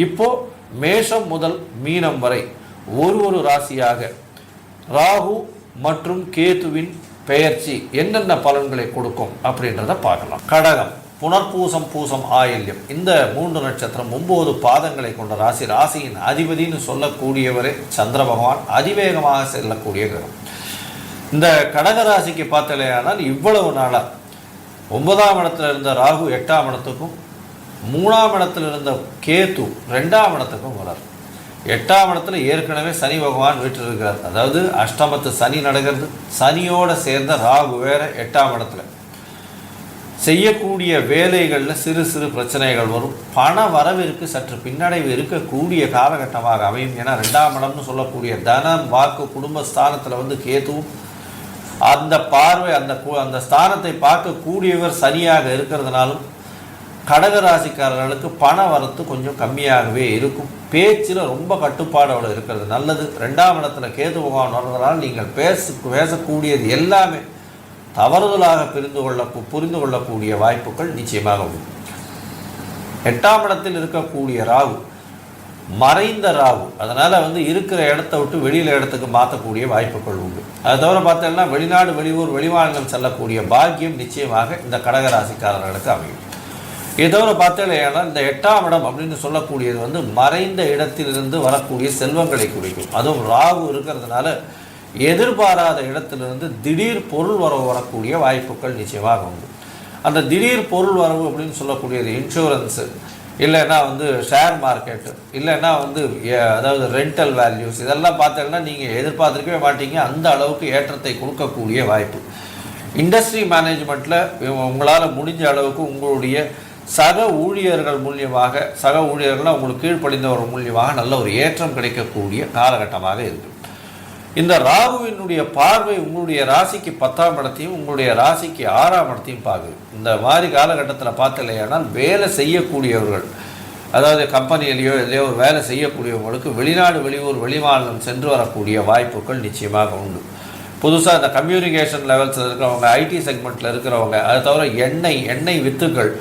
இப்போது மேஷம் முதல் மீனம் வரை ஒரு ராசியாக ராகு மற்றும் கேதுவின் பெயர்ச்சி என்னென்ன பலன்களை கொடுக்கும் அப்படின்றத பார்க்கலாம். கடகம், புனர்பூசம், பூசம், ஆயில்யம், இந்த 3 நட்சத்திரம் 9 பாதங்களை கொண்ட ராசி. ராசியின் அதிபதினு சொல்லக்கூடியவரே சந்திர பகவான், அதிவேகமாக செல்லக்கூடிய கிரகம். இந்த கடக ராசிக்கு பார்த்தலையானால் இவ்வளவு நாளாக 9ஆம் இடத்துல இருந்த ராகு 8ஆம் இடத்துக்கும், 3ஆம் இடத்துல இருந்த கேது 2ஆம் இடத்துக்கும் வரார். 8ஆம் இடத்துல ஏற்கனவே சனி பகவான் வீட்டில் இருக்கிறார். அதாவது அஷ்டமத்து சனி நடக்கிறது. சனியோடு சேர்ந்த ராகு வேற 8ஆம் இடத்துல. செய்யக்கூடிய வேலைகளில் சிறு சிறு பிரச்சனைகள் வரும். பண வரவிற்கு சற்று பின்னடைவு இருக்கக்கூடிய காலகட்டமாக அமையும். ஏன்னா 2ஆம் இடம்னு சொல்லக்கூடிய தனம், வாக்கு, குடும்ப ஸ்தானத்தில் கேதுவும் அந்த பார்வை அந்த ஸ்தானத்தை பார்க்கக்கூடியவர் சனியாக இருக்கிறதுனாலும் கடகராசிக்காரர்களுக்கு பண வரத்து கொஞ்சம் கம்மியாகவே இருக்கும். பேச்சில் ரொம்ப கட்டுப்பாடோடு இருக்கிறது நல்லது. 2ஆம் இடத்துல கேது பகவான் வர்றதுனால நீங்கள் பேசக்கூடியது எல்லாமே தவறுதலாக புரிந்து கொள்ளக்கூடிய வாய்ப்புகள் நிச்சயமாக உண்டு. 8ஆம் இடத்தில் இருக்கக்கூடிய ராகு மறைந்த ராகு, அதனால் இருக்கிற இடத்த விட்டு வெளியில் இடத்துக்கு மாற்றக்கூடிய வாய்ப்புகள் உண்டு. அதை தவிர பார்த்தோம்னா வெளிநாடு, வெளியூர், வெளிமாநிலம் செல்லக்கூடிய பாக்கியம் நிச்சயமாக இந்த கடகராசிக்காரர்களுக்கு அமையும். இதை தவிர பார்த்தேன்னா இந்த 8ஆம் இடம் அப்படின்னு சொல்லக்கூடியது மறைந்த இடத்திலிருந்து வரக்கூடிய செல்வங்களை குறிக்கும். அதுவும் ராகு இருக்கிறதுனால எதிர்பாராத இடத்திலிருந்து திடீர் பொருள் வரவு வரக்கூடிய வாய்ப்புகள் நிச்சயமாக உண்டு. அந்த திடீர் பொருள் வரவு அப்படின்னு சொல்லக்கூடியது இன்சூரன்ஸு, இல்லைன்னா ஷேர் மார்க்கெட்டு, இல்லைன்னா அதாவது ரெண்டல் வேல்யூஸ், இதெல்லாம் பார்த்தீங்கன்னா நீங்கள் எதிர்பார்த்துருக்கவே மாட்டீங்க. அந்த அளவுக்கு ஏற்றத்தை கொடுக்கக்கூடிய வாய்ப்பு. இண்டஸ்ட்ரி மேனேஜ்மெண்ட்டில் உங்களால் முடிஞ்ச அளவுக்கு உங்களுடைய சக ஊழியர்கள் மூலியமாக, சக ஊழியர்கள்னால் உங்களுக்கு கீழ்ப்படிந்தவர் மூலியமாக நல்ல ஒரு ஏற்றம் கிடைக்கக்கூடிய காலகட்டமாக இருக்குது. இந்த ராகுவினுடைய பார்வை உங்களுடைய ராசிக்கு 10ஆம் இடத்தையும் உங்களுடைய ராசிக்கு 6ஆம் இடத்தையும் பார்க்குது. இந்த மாதிரி காலகட்டத்தில் பார்த்தலையானால் வேலை செய்யக்கூடியவர்கள், அதாவது கம்பெனியிலையோ எதையோ ஒரு வேலை செய்யக்கூடியவங்களுக்கு வெளிநாடு, வெளியூர், வெளிமாநிலம் சென்று வரக்கூடிய வாய்ப்புகள் நிச்சயமாக உண்டு. புதுசாக இந்த கம்யூனிகேஷன் லெவல்ஸில் இருக்கிறவங்க, ஐடி செக்மெண்ட்டில் இருக்கிறவங்க, அதை தவிர எண்ணெய் வித்துக்கள்,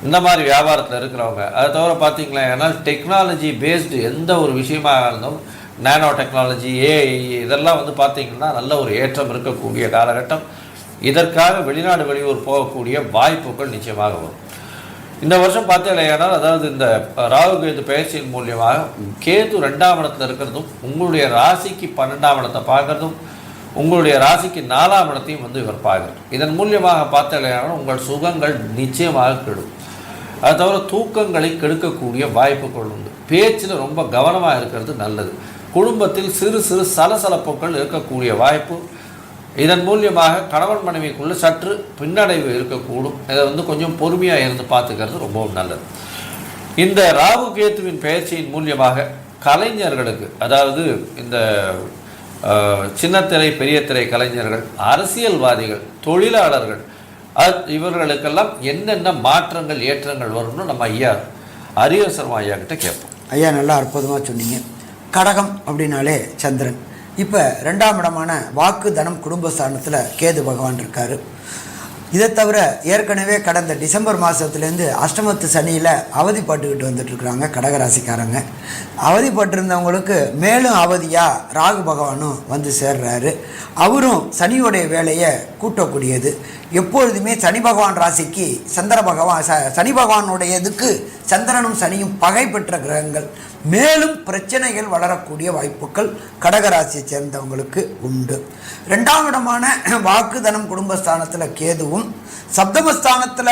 இந்த மாதிரி வியாபாரத்தில் இருக்கிறவங்க, அதை தவிர பார்த்தீங்களா ஏன்னால் டெக்னாலஜி பேஸ்டு எந்த ஒரு விஷயமாக இருந்தாலும், நானோ டெக்னாலஜி, ஏஐ, இதெல்லாம் பார்த்தீங்கன்னா நல்ல ஒரு ஏற்றம் இருக்கக்கூடிய காலகட்டம். இதற்காக வெளிநாடு, வெளியூர் போகக்கூடிய வாய்ப்புகள் நிச்சயமாக வரும். இந்த வருஷம் பார்த்தீங்கன்னா அதாவது இந்த ராகு கேது பயிற்சியின் மூலியமாக கேது 2ஆம் இடத்துல இருக்கிறதும், உங்களுடைய ராசிக்கு 12ஆம் இடத்தை பார்க்கறதும், உங்களுடைய ராசிக்கு 4ஆம் இடத்தையும் இவர் பார்க்குறார். இதன் மூலியமாக பார்த்தீங்கன்னா உங்கள் சுகங்கள் நிச்சயமாக கெடும். அது தவிர தூக்கங்களை கெடுக்கக்கூடிய வாய்ப்புகள் உண்டு. பேச்சில் ரொம்ப கவனமாக இருக்கிறது நல்லது. குடும்பத்தில் சிறு சிறு சலசலப்புகள் இருக்கக்கூடிய வாய்ப்பு. இதன் மூலியமாக கணவன் மனைவிக்குள்ளே சற்று பின்னடைவு இருக்கக்கூடும். இதை கொஞ்சம் பொறுமையாக இருந்து பார்த்துக்கிறது ரொம்பவும் நல்லது. இந்த ராகு கேத்துவின் பயிற்சியின் மூலியமாக கலைஞர்களுக்கு, அதாவது இந்த சின்னத்திரை, பெரிய திரை கலைஞர்கள், அரசியல்வாதிகள், தொழிலாளர்கள், இவர்களுக்கெல்லாம் என்னென்ன மாற்றங்கள், ஏற்றங்கள் வரும்னு நம்ம ஐயா அரியர் சர்மா ஐயா கிட்ட கேட்போம். ஐயா நல்லா அற்புதமாக சொன்னீங்க. கடகம் அப்படின்னாலே சந்திரன். இப்போ 2ஆம் இடமான வாக்கு, தனம், குடும்பஸ்தானத்தில் கேது பகவான் இருக்கார். இதை தவிர ஏற்கனவே கடந்த டிசம்பர் மாதத்துலேருந்து அஷ்டமத்து சனியில் அவதிப்பட்டுக்கிட்டு வந்துட்டுருக்குறாங்க கடகராசிக்காரங்க. அவதிப்பட்டிருந்தவங்களுக்கு மேலும் அவதியாக ராகு பகவானும் சேர்றாரு. அவரும் சனியோடைய வேலையை கூட்டக்கூடியது. எப்பொழுதுமே சனி பகவான் ராசிக்கு சனி பகவானுடைய இதுக்கு சந்திரனும் சனியும் பகை பெற்ற கிரகங்கள். மேலும் பிரச்சனைகள் வளரக்கூடிய வாய்ப்புகள் கடகராசியை சேர்ந்தவங்களுக்கு உண்டு. 2ஆம் இடமான வாக்கு, தனம், குடும்பஸ்தானத்தில் கேதுவும், சப்தமஸ்தானத்தில்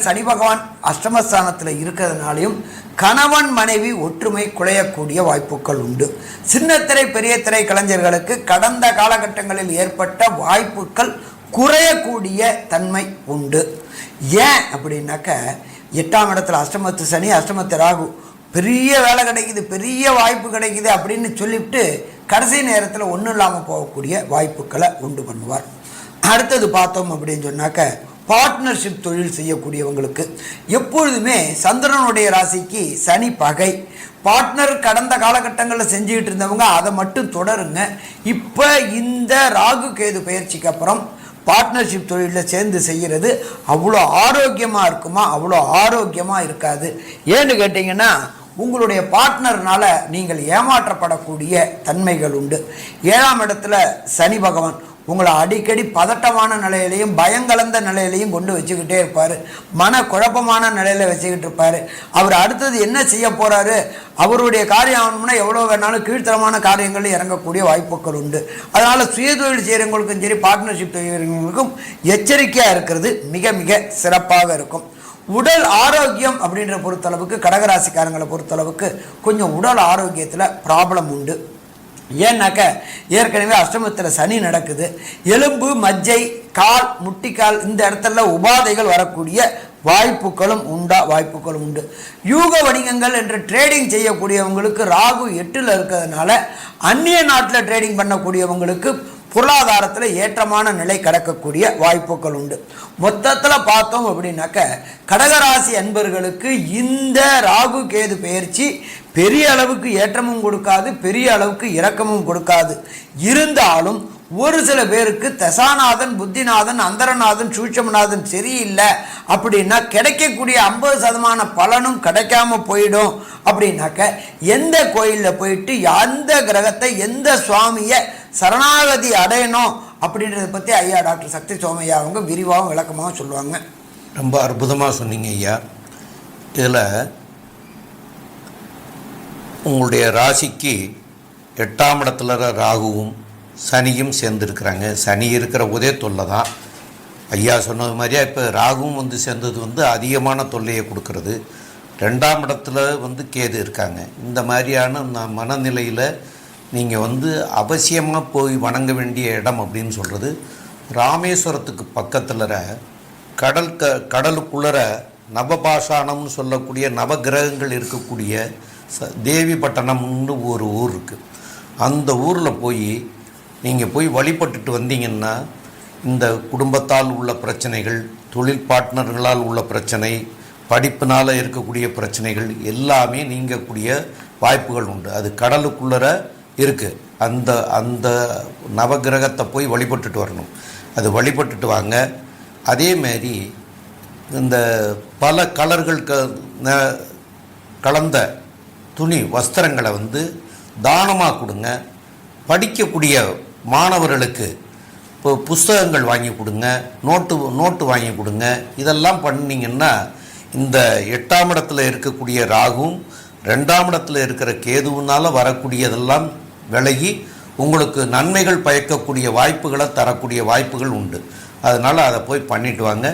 சனி பகவான் அஷ்டமஸ்தானத்தில் இருக்கிறதுனாலையும் கணவன் மனைவி ஒற்றுமை குலையக்கூடிய வாய்ப்புகள் உண்டு. சின்னத்திரை, பெரிய திரை கலைஞர்களுக்கு கடந்த காலகட்டங்களில் ஏற்பட்ட வாய்ப்புகள் குறையக்கூடிய தன்மை உண்டு. ஏன் அப்படின்னாக்க 8ஆம் இடத்துல அஷ்டமத்து சனி, அஷ்டமத்து ராகு, பெரிய வேலை கிடைக்குது, பெரிய வாய்ப்பு கிடைக்குது அப்படின்னு சொல்லிவிட்டு கடைசி நேரத்தில் ஒன்றும் இல்லாமல் போகக்கூடிய வாய்ப்புகளை உண்டு பண்ணுவார். அடுத்தது பார்த்தோம் அப்படின்னு சொன்னாக்க பார்ட்னர்ஷிப் தொழில் செய்யக்கூடியவங்களுக்கு எப்பொழுதுமே சந்திரனுடைய ராசிக்கு சனி பகை. பார்ட்னர் கடந்த காலகட்டங்களில் செஞ்சுக்கிட்டு இருந்தவங்க அதை மட்டும் தொடருங்க. இப்போ இந்த ராகு கேது பயிற்சிக்கு அப்புறம் பார்ட்னர்ஷிப் தொழிலில் சேர்ந்து செய்கிறது அவ்வளோ ஆரோக்கியமாக இருக்குமா? அவ்வளோ ஆரோக்கியமாக இருக்காது. ஏன்னு கேட்டிங்கன்னா உங்களுடைய பார்ட்னர்னால நீங்கள் ஏமாற்றப்படக்கூடிய தன்மைகள் உண்டு. 7ஆம் இடத்துல சனி பகவான் உங்களை அடிக்கடி பதட்டமான நிலையிலையும் பயங்கலந்த நிலையிலையும் கொண்டு வச்சுக்கிட்டே இருப்பார். மன குழப்பமான நிலையில் வச்சுக்கிட்டு இருப்பார். அவர் அடுத்தது என்ன செய்ய போகிறாரு, அவருடைய காரியம் ஆகணும்னா எவ்வளோ வேணாலும் கீழ்த்தரமான காரியங்களில் இறங்கக்கூடிய வாய்ப்புகள் உண்டு. அதனால் சுயதொழில் செய்கிறவங்களுக்கும் சரி பார்ட்னர்ஷிப் செய்கிறவங்களுக்கும் எச்சரிக்கையாக இருக்கிறது மிக மிக சிறப்பாக இருக்கும். உடல் ஆரோக்கியம் அப்படின்ற பொறுத்தளவுக்கு கடகராசிக்காரங்களை பொறுத்தளவுக்கு கொஞ்சம் உடல் ஆரோக்கியத்தில் ப்ராப்ளம் உண்டு. ஏன்னாக்க ஏற்கனவே அஷ்டமத்தில் சனி நடக்குது. எலும்பு மஜ்ஜை கால் முட்டிக்கால் இந்த இடத்துல உபாதைகள் வரக்கூடிய வாய்ப்புகளும் உண்டு. யூக வணிகங்கள் என்று ட்ரேடிங் செய்யக்கூடியவங்களுக்கு ராகு 8ல் இருக்கிறதுனால அந்நிய நாட்டில் ட்ரேடிங் பண்ணக்கூடியவங்களுக்கு பொருளாதாரத்தில் ஏற்றமான நிலை கிடக்கக்கூடிய வாய்ப்புகள் உண்டு. மொத்தத்தில் பார்த்தோம் அப்படின்னாக்க கடகராசி அன்பர்களுக்கு இந்த ராகு கேது பெயர்ச்சி பெரிய அளவுக்கு ஏற்றமும் கொடுக்காது, பெரிய அளவுக்கு இரக்கமும் கொடுக்காது. இருந்தாலும் ஒரு சில பேருக்கு தசாநாதன் புத்திநாதன் அந்தரநாதன் சூட்சமநாதன் சரியில்லை அப்படின்னா கிடைக்கக்கூடிய 50% பலனும் கிடைக்காம போயிடும். அப்படின்னாக்க எந்த கோயிலில் போயிட்டு எந்த கிரகத்தை எந்த சுவாமியை சரணாகதி அடையணும் அப்படின்றத பற்றி ஐயா டாக்டர் சக்தி சோமையா அவங்க விரிவாகவும் விளக்கமாகவும் சொல்லுவாங்க. ரொம்ப அற்புதமாக சொன்னீங்க ஐயா. இதில் உங்களுடைய ராசிக்கு 8ஆம் இடத்துல ராகுவும் சனியும் சேர்ந்துருக்கிறாங்க. சனி இருக்கிற ஒரே தொல்லை தான் ஐயா சொன்னது மாதிரியா. இப்போ ராகுவும் சேர்ந்தது அதிகமான தொல்லையை கொடுக்கறது. 2ஆம் இடத்துல கேது இருக்காங்க. இந்த மாதிரியான மனநிலையில் நீங்கள் அவசியமாக போய் வணங்க வேண்டிய இடம் அப்படின்னு சொல்கிறது ராமேஸ்வரத்துக்கு பக்கத்தில் கடலுக்குள்ளற நவபாஷானம்னு சொல்லக்கூடிய நவகிரகங்கள் இருக்கக்கூடிய தேவிப்பட்டணம்னு ஒரு ஊர் இருக்குது. அந்த ஊரில் போய் நீங்கள் போய் வழிபட்டுட்டு வந்தீங்கன்னா இந்த குடும்பத்தால் உள்ள பிரச்சனைகள், தொழில் பார்ட்னர்களால் உள்ள பிரச்சனை, படிப்பினால் இருக்கக்கூடிய பிரச்சனைகள் எல்லாமே நீங்கக்கூடிய வாய்ப்புகள் உண்டு. அது கடலுக்குள்ளற இருக்குது. அந்த நவகிரகத்தை போய் வழிபட்டுட்டு வரணும். அது வழிபட்டுட்டு வாங்க. அதேமாரி இந்த பல கலர்கள் கலந்த துணி வஸ்திரங்களை தானமாக கொடுங்க. படிக்கக்கூடிய மாணவர்களுக்கு இப்போ புஸ்தகங்கள் வாங்கி கொடுங்க, நோட்டு வாங்கி கொடுங்க. இதெல்லாம் பண்ணிங்கன்னா இந்த 8ஆம் இடத்துல இருக்கக்கூடிய ராகுவும் 2ஆம் இடத்துல இருக்கிற கேதுவினால் வரக்கூடியதெல்லாம் விலகி உங்களுக்கு நன்மைகள் பயக்கக்கூடிய வாய்ப்புகளை தரக்கூடிய வாய்ப்புகள் உண்டு. அதனால் அதை போய் பண்ணிட்டு வாங்க.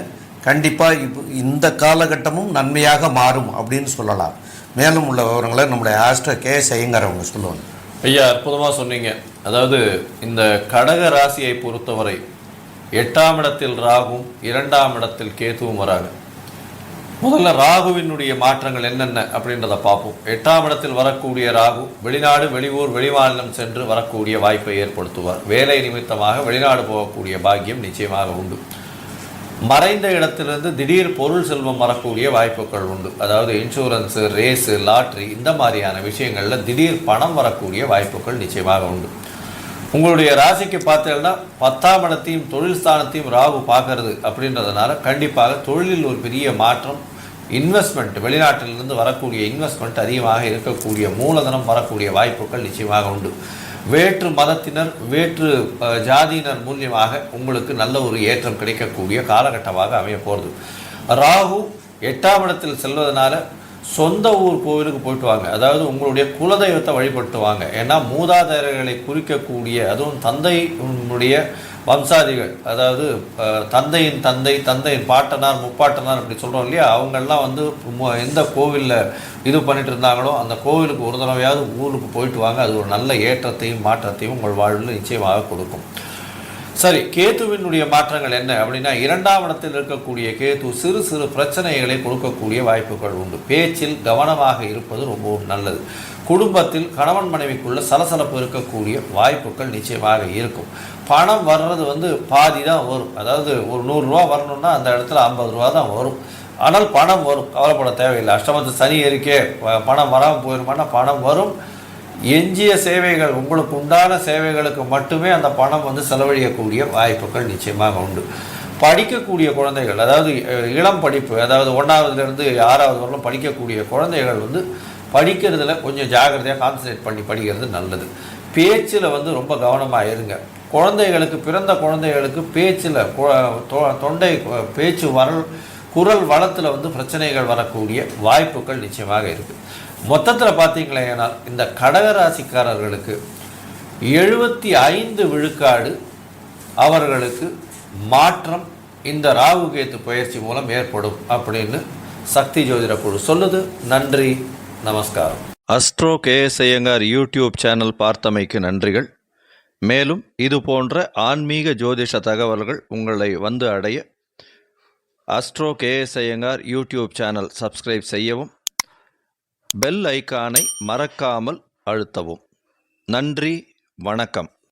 கண்டிப்பாக இந்த காலகட்டமும் நன்மையாக மாறும் அப்படின்னு சொல்லலாம். மேலும் உள்ள விவரங்களை நம்முடைய ஆஸ்ட்ரோ கேஎஸ் ஐயங்கார் அவங்க சொல்லுவாங்க. ஐயா அற்புதமாக சொன்னீங்க. அதாவது இந்த கடக ராசியை பொறுத்தவரை 8ஆம் இடத்தில் ராகுவும் 2ஆம் இடத்தில் கேதுவும் வராங்க. முதல்ல ராகுவினுடைய மாற்றங்கள் என்னென்ன அப்படின்றத பார்ப்போம். 8ஆம் இடத்தில் வரக்கூடிய ராகு வெளிநாடு வெளியூர் வெளிமாநிலம் சென்று வரக்கூடிய வாய்ப்பை ஏற்படுத்துவார். வேலை நிமித்தமாக வெளிநாடு போகக்கூடிய பாக்கியம் நிச்சயமாக உண்டு. மறைந்த இடத்திலிருந்து திடீர் பொருள் செல்வம் வரக்கூடிய வாய்ப்புகள் உண்டு. அதாவது இன்சூரன்ஸு, ரேஸு, லாட்ரி இந்த மாதிரியான விஷயங்களில் திடீர் பணம் வரக்கூடிய வாய்ப்புகள் நிச்சயமாக உண்டு. உங்களுடைய ராசிக்கு பார்த்தீங்கன்னா 10ஆம் இடத்தையும் தொழில் ஸ்தானத்தையும் ராகு பார்க்கறது அப்படின்றதுனால கண்டிப்பாக தொழிலில் ஒரு பெரிய மாற்றம், இன்வெஸ்ட்மெண்ட், வெளிநாட்டிலிருந்து வரக்கூடிய இன்வெஸ்ட்மெண்ட் அதிகமாக இருக்கக்கூடிய மூலதனம் வரக்கூடிய வாய்ப்புகள் நிச்சயமாக உண்டு. வேற்று மதத்தினர் வேற்று ஜாதியினர் மூலியமாக உங்களுக்கு நல்ல ஒரு ஏற்றம் கிடைக்கக்கூடிய காலகட்டமாக அமைய போகிறது. ராகு 8ஆம் இடத்தில் செல்வதனால சொந்த ஊர் கோவிலுக்கு போயிட்டு வாங்க. அதாவது உங்களுடைய குலதெய்வத்தை வழிபட்டுவாங்க. ஏன்னா மூதாதையர்களை குறிக்கக்கூடிய, அதுவும் தந்தையினுடைய வம்சாதிகள், அதாவது தந்தையின் தந்தை, தந்தையின் பாட்டனார், முப்பாட்டனார் அப்படி சொல்கிறோம் இல்லையா, அவங்கெல்லாம் எந்த கோவிலில் இது பண்ணிட்டு இருந்தாங்களோ அந்த கோவிலுக்கு ஒரு தடவையாவது ஊருக்கு போயிட்டு வாங்க. அது ஒரு நல்ல ஏற்றத்தையும் மாற்றத்தையும் உங்கள் வாழ்வில் நிச்சயமாக கொடுக்கும். சரி, கேதுவினுடைய மாற்றங்கள் என்ன அப்படின்னா 2ஆம் இடத்தில் இருக்கக்கூடிய கேது சிறு சிறு பிரச்சனைகளை கொடுக்கக்கூடிய வாய்ப்புகள் உண்டு. பேச்சில் கவனமாக இருப்பது ரொம்பவும் நல்லது. குடும்பத்தில் கணவன் மனைவிக்குள்ள சலசலப்பு இருக்கக்கூடிய வாய்ப்புகள் நிச்சயமாக இருக்கும். பணம் வர்றது பாதி தான் வரும். அதாவது ஒரு 100 ரூபா வரணும்னா அந்த இடத்துல 50 ரூபா தான் வரும். ஆனால் பணம் வரும், கவலைப்பட தேவையில்லை. அஷ்டமத்து சனி இருக்கே, பணம் வராமல் போயிருமானா பணம் வரும். எஞ்சிய சேவைகள், உங்களுக்கு உண்டான சேவைகளுக்கு மட்டுமே அந்த பணம் செலவழிக்கக்கூடிய வாய்ப்புகள் நிச்சயமாக உண்டு. படிக்கக்கூடிய குழந்தைகள், அதாவது இளம் படிப்பு, அதாவது 1ஆவதுலேருந்து 6ஆவது வரலும் படிக்கக்கூடிய குழந்தைகள் படிக்கிறதுல கொஞ்சம் ஜாகிரதையாக கான்சன்ட்ரேட் பண்ணி படிக்கிறது நல்லது. பேச்சில் வந்து ரொம்ப கவனமாக இருங்க. குழந்தைகளுக்கு, பிறந்த குழந்தைகளுக்கு பேச்சில் தொண்டை பேச்சு குரல் வளத்தில் வந்து பிரச்சனைகள் வரக்கூடிய வாய்ப்புகள் நிச்சயமாக இருக்குது. மொத்தத்தில் பார்த்தீங்களேன்னா இந்த கடகராசிக்காரர்களுக்கு 75 விழுக்காடு அவர்களுக்கு மாற்றம் இந்த ராகு கேத்து பயிற்சி மூலம் ஏற்படும் அப்படின்னு சக்தி ஜோதிட குழு சொல்லுது. நன்றி, நமஸ்காரம். Astro KS Iyengar YouTube channel பார்த்தமைக்கு நன்றிகள். மேலும் இது போன்ற ஆன்மீக ஜோதிஷ தகவல்கள் உங்களை வந்து அடைய Astro KS Iyengar YouTube channel subscribe செய்யவும், பெல் ஐக்கானை மறக்காமல் அழுத்தவும். நன்றி, வணக்கம்.